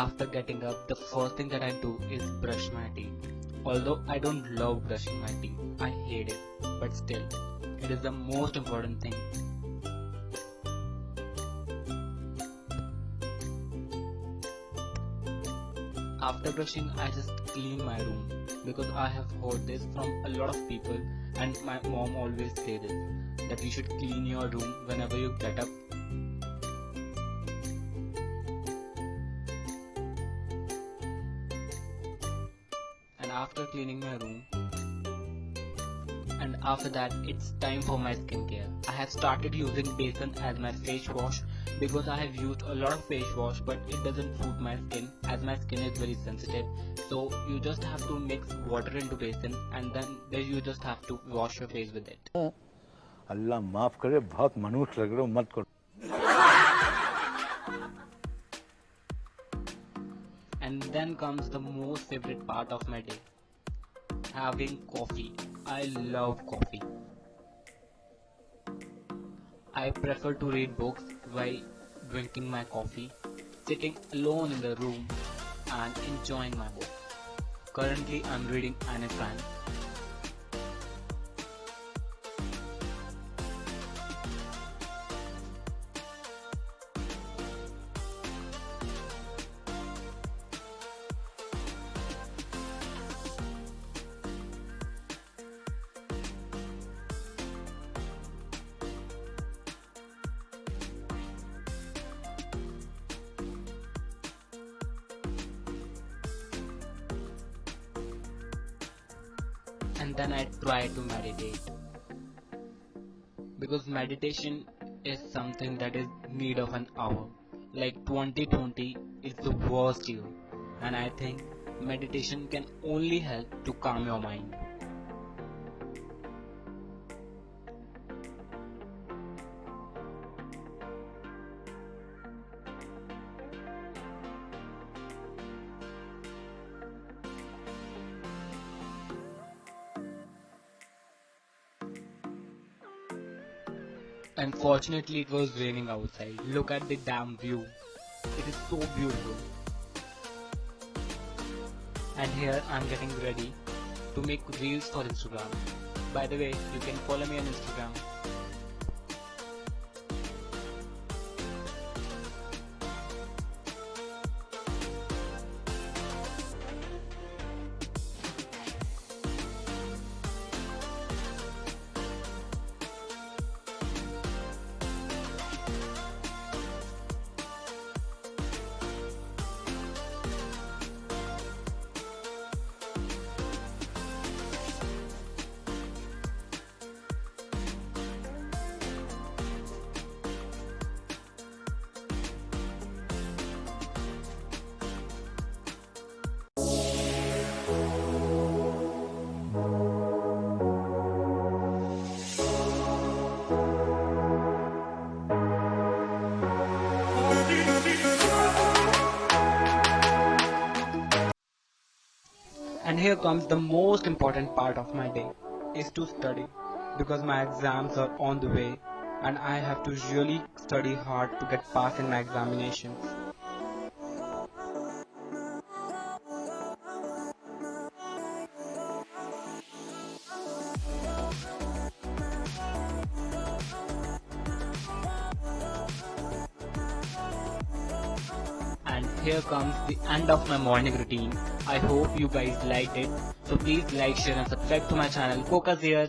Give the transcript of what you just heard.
After getting up, the first thing that I do is brush my teeth. Although I don't love brushing my teeth, I hate it, but still, it is the most important thing. After brushing, I just clean my room because I have heard this from a lot of people, and my mom always says this, that you should clean your room whenever you get up. After cleaning my room, and after that it's time for my skincare. I have started using Besan as my face wash because I have used a lot of face wash, but it doesn't suit my skin as my skin is very sensitive. So you just have to mix water into Besan and then you just have to wash your face with it. अल्लाह माफ करे, बहुत मनुष्य लग रहे हो, मत करो. And then comes the most favorite part of my day, having coffee. I love coffee. I prefer to read books while drinking my coffee, sitting alone in the room and enjoying my book. Currently I'm reading Anne Frank. And then I try to meditate, because meditation is something that is need of an hour. Like 2020 is the worst year, and I think meditation can only help to calm your mind. Unfortunately, it was raining outside. Look at the damn view. It is so beautiful. And here I'm getting ready to make reels for Instagram. By the way, you can follow me on Instagram. And here comes the most important part of my day, is to study, because my exams are on the way and I have to really study hard to get passed in my examinations. And here comes the end of my morning routine. I hope you guys liked it. So please like, share and subscribe to my channel. Focus here.